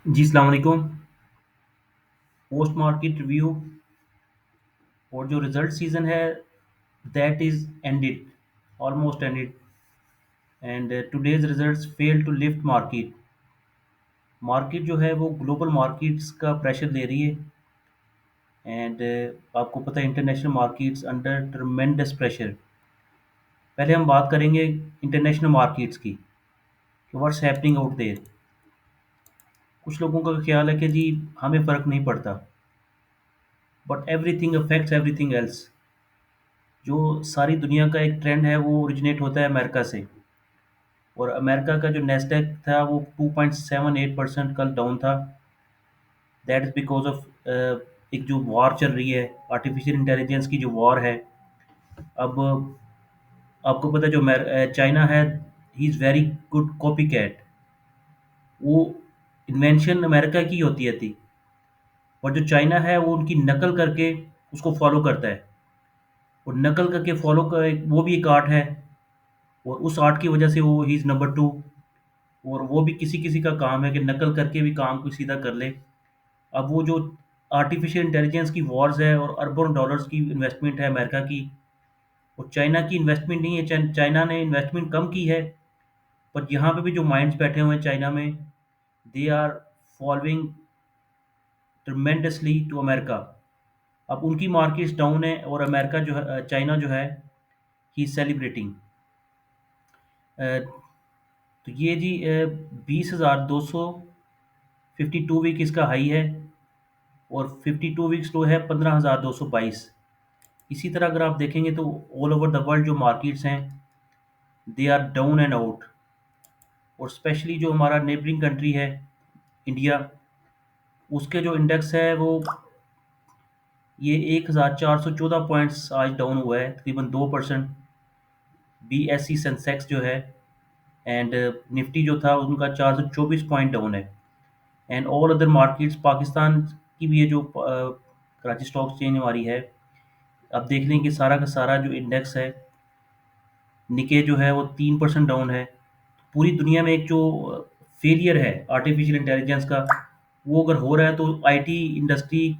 जी अस्सलाम वालेकुम। Post market review और जो रिजल्ट सीजन है that is ended, almost ended, and today's results fail to lift market. Market जो है वो ग्लोबल मार्केट्स का प्रेशर ले रही है, एंड आपको पता है international markets under tremendous pressure. पहले हम बात करेंगे इंटरनेशनल मार्केट्स की कि व्हाट्स हैपनिंग आउट देयर। कुछ लोगों का ख्याल है कि जी हमें फ़र्क नहीं पड़ता, but everything affects everything else. जो सारी दुनिया का एक ट्रेंड है वो ओरिजिनेट होता है अमेरिका से। और अमेरिका का जो नेस्डैक था वो 2.78% कल डाउन था। दैट इज़ बिकॉज ऑफ एक जो वॉर चल रही है, आर्टिफिशियल इंटेलिजेंस की जो वॉर है। अब आपको पता है जो चाइना है, he is very good copy cat. वो इन्वेंशन अमेरिका की होती है थी, और जो चाइना है वो उनकी नकल करके उसको फॉलो करता है। और नकल करके फॉलो कर वो भी एक आर्ट है, और उस आर्ट की वजह से वो ही इज़ नंबर टू। और वो भी किसी किसी का काम है कि नकल करके भी काम को सीधा कर ले। अब वो जो आर्टिफिशियल इंटेलिजेंस की वॉर्स है और अरबों डॉलर्स की इन्वेस्टमेंट है अमेरिका की, और चाइना की इन्वेस्टमेंट नहीं है। चाइना ने इन्वेस्टमेंट कम की है, पर यहाँ पे भी जो माइंड्स बैठे हुए हैं चाइना में, they are following tremendously to America. अब उनकी मार्केट्स डाउन है और अमेरिका जो है, चाइना जो है, ही सेलिब्रेटिंग। तो ये जी 20,252 वीक इसका हाई है, और 52 वीक्स लो है 15,222। इसी तरह अगर आप देखेंगे तो ऑल ओवर द वर्ल्ड जो मार्केट्स हैं, they are down and out. और स्पेशली जो हमारा नेबरिंग कंट्री है इंडिया, उसके जो इंडेक्स है वो ये 1,414 पॉइंट्स आज डाउन हुआ है, तकरीबन 2%। BSE सेंसेक्स जो है, एंड निफ्टी जो था उनका 424 पॉइंट डाउन है। And all other markets, Pakistan की भी ये जो कराची स्टॉक एक्सचेंज हमारी है, आप देख लें कि सारा का सारा जो इंडेक्स है, निके जो है वो 3% डाउन है। पूरी दुनिया में एक जो फेलियर है आर्टिफिशियल इंटेलिजेंस का, वो अगर हो रहा है तो IT industry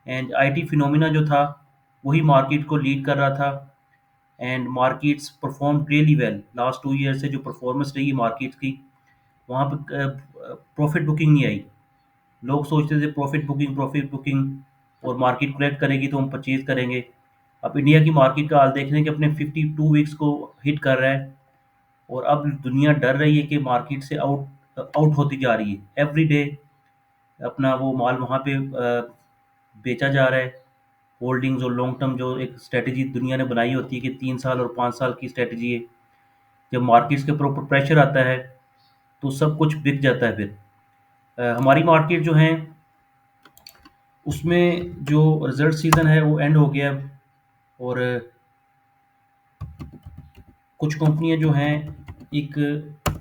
and IT phenomena जो था वही मार्केट को लीड कर रहा था। And markets perform really well. Last 2 year से जो परफॉर्मेंस रही मार्केट्स की, वहाँ पे प्रॉफिट बुकिंग नहीं आई। लोग सोचते थे प्रॉफिट बुकिंग, और मार्केट करेक्ट करेगी तो हम परचेज करेंगे। अब इंडिया की मार्केट का हाल देख रहे हैं कि अपने 52 वीक्स को हिट कर रहा है, और अब दुनिया डर रही है कि मार्केट से आउट आउट होती जा रही है। एवरी डे अपना वो माल वहाँ पे बेचा जा रहा है। होल्डिंग्स और लॉन्ग टर्म जो एक स्ट्रेटेजी दुनिया ने बनाई होती है कि 3 साल और 5 साल की स्ट्रेटेजी है, जब मार्केट्स के ऊपर प्रेशर आता है तो सब कुछ बिक जाता है फिर। हमारी मार्केट जो है उसमें जो रिजल्ट सीजन है वो एंड हो गया है, और कुछ कंपनियां जो हैं एक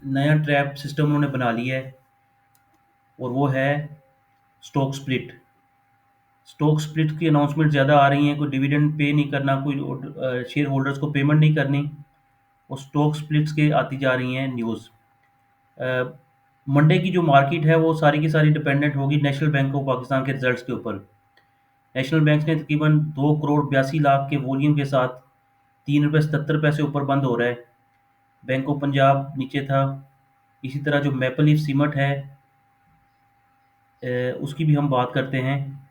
नया ट्रैप सिस्टम उन्होंने बना लिया है, और वो है स्टॉक स्प्लिट। स्टॉक स्प्लिट की अनाउंसमेंट ज़्यादा आ रही हैं, कोई डिविडेंड पे नहीं करना, कोई शेयर होल्डर्स को पेमेंट नहीं करनी, और स्टॉक स्प्लिट्स के आती जा रही हैं न्यूज़। मंडे की जो मार्केट है वो सारी की सारी डिपेंडेंट होगी नेशनल बैंक ऑफ पाकिस्तान के रिजल्ट्स के ऊपर। नेशनल बैंक ने तकरीबन 2,82,00,000 के वॉल्यूम के साथ ₹3.77 ऊपर बंद हो रहा है। बैंक ऑफ पंजाब नीचे था। इसी तरह जो मैपल लीफ सीमेंट है, उसकी भी हम बात करते हैं।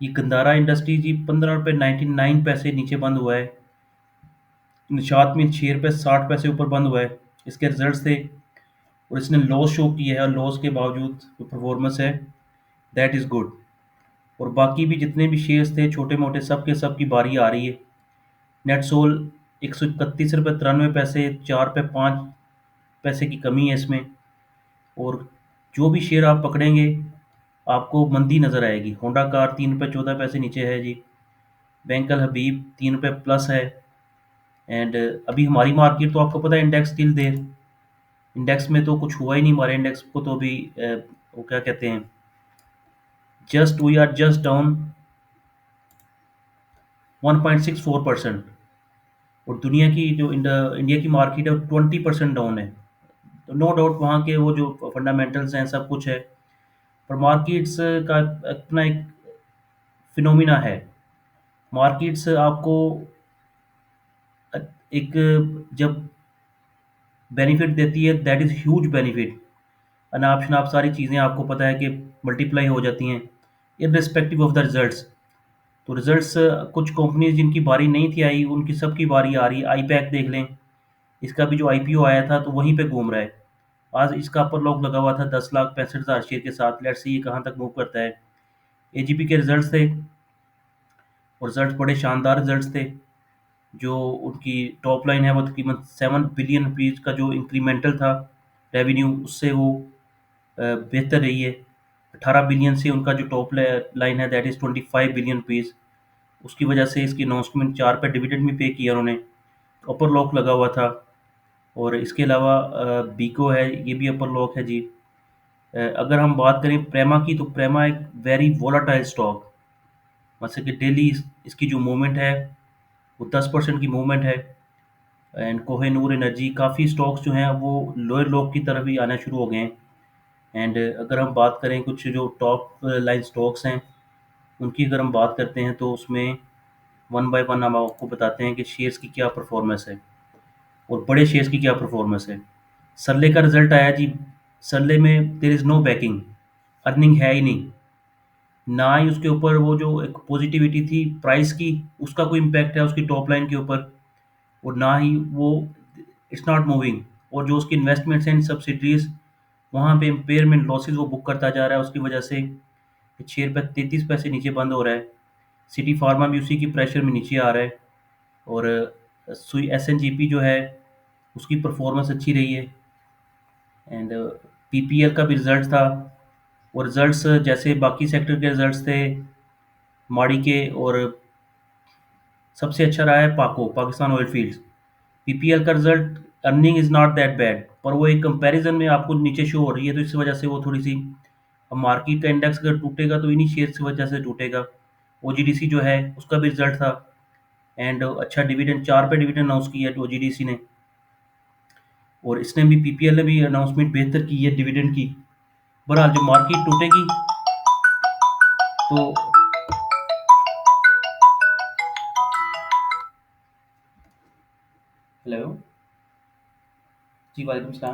ये गंदारा इंडस्ट्री जी ₹15.99 नीचे बंद हुआ है। निशात में ₹6.60 ऊपर बंद हुआ है। इसके रिजल्ट्स थे, और इसने लॉस शो किया है, और लॉस के बावजूद जो परफॉर्मेंस है दैट इज़ गुड। और बाकी भी जितने भी शेयर्स थे छोटे मोटे, सब के सब की बारी आ रही है। नेट सोल ₹131.93, 4 पे 5 पैसे की कमी है इसमें। और जो भी शेयर आप पकड़ेंगे आपको मंदी नज़र आएगी। होंडा कार ₹3.14 नीचे है जी। बैंक अल हबीब ₹3 प्लस है। एंड अभी हमारी मार्केट तो आपको पता है इंडेक्स स्टिल देर। इंडेक्स में तो कुछ हुआ ही नहीं, हमारे इंडेक्स को तो अभी वो क्या कहते हैं, just we are just down 1.64%। और दुनिया की जो इंडिया की मार्केट है वो 20% डाउन है। तो नो डाउट वहाँ के वो जो फंडामेंटल्स हैं सब कुछ है, पर मार्केट्स का अपना एक फिनोमिना है। मार्केट्स आपको एक जब बेनिफिट देती है, दैट इज़ ह्यूज बेनिफिट। अनाप शनाप सारी चीज़ें आपको पता है कि मल्टीप्लाई हो जाती हैं इररिस्पेक्टिव ऑफ द रिजल्ट्स। तो रिजल्ट्स कुछ कंपनीज जिनकी बारी नहीं थी आई, उनकी सबकी बारी आ रही है। आई पैक देख लें, इसका भी जो आईपीओ आया था तो वहीं पे घूम रहा है। आज इसका अपर लॉक लगा हुआ था 10,65,000 शेयर के साथ। लेट्स सी ये कहाँ तक मूव करता है। एजीपी के रिजल्ट्स थे, और रिजल्ट्स बड़े शानदार रिजल्ट्स थे। जो उनकी टॉप लाइन है वो तकरीबन 7 बिलियन रुपीज़ का जो इंक्रीमेंटल था रेवेन्यू, उससे वो बेहतर रही है। 18 बिलियन से उनका जो टॉप लाइन है दैट इज़ 25 बिलियन रुपीज़। उसकी वजह से इसकी अनाउंसमेंट 4 पे डिविडेंड भी पे किया उन्होंने, अपर लॉक लगा हुआ था। और इसके अलावा बीको है, ये भी अपर लॉक है जी। अगर हम बात करें प्रेमा की, तो प्रेमा एक वेरी वोलाटाइल स्टॉक, मतलब कि डेली इसकी जो मूवमेंट है वो 10% की मूवमेंट है। एंड कोहिनूर एनर्जी, काफ़ी स्टॉक्स जो हैं वो लोअर लोग की तरफ ही आना शुरू हो गए हैं। एंड अगर हम बात करें कुछ जो टॉप लाइन स्टॉक्स हैं उनकी, अगर हम बात करते हैं तो उसमें वन बाय वन हम आपको बताते हैं कि शेयर्स की क्या परफॉर्मेंस है और बड़े शेयर्स की क्या परफॉर्मेंस है। सरले का रिजल्ट आया जी। सरले में there is no backing, earning है ही नहीं। ना ही उसके ऊपर वो जो एक पॉजिटिविटी थी प्राइस की, उसका कोई इम्पैक्ट है उसकी टॉप लाइन के ऊपर, और ना ही वो इट्स नॉट मूविंग। और जो उसकी इन्वेस्टमेंट्स हैं इन सब्सिडीज, वहाँ पे इम्पेयरमेंट लॉसेज वो बुक करता जा रहा है। उसकी वजह से शेयर पे 33 पैसे नीचे बंद हो रहा है। सिटी फार्मा भी उसी की प्रेशर में नीचे आ रहा है। और सुई एस एन जी पी जो है उसकी परफॉर्मेंस अच्छी रही है। एंड पीपीएल का भी रिजल्ट था, और रिजल्ट्स जैसे बाकी सेक्टर के रिजल्ट्स थे माड़ी के, और सबसे अच्छा रहा है पाको, पाकिस्तान ऑयल फील्ड्स। पीपीएल का result, earning is not that bad, पर वो एक कंपैरिजन में आपको नीचे शो हो रही है, तो इस वजह से वो थोड़ी सी। अब मार्केट का इंडेक्स अगर टूटेगा तो इन्हीं शेयर्स की वजह से टूटेगा। ओजीडीसी जो है उसका भी रिजल्ट था, एंड अच्छा डिविडेंड, 4 पे डिविडेंड अनाउंस किया है ओजीडीसी ने। और इसने भी, पीपीएल ने भी अनाउंसमेंट बेहतर की है डिविडेंड की। बहरहाल जो मार्केट टूटेगी तो। हेलो जी, वालेकुम सलाम।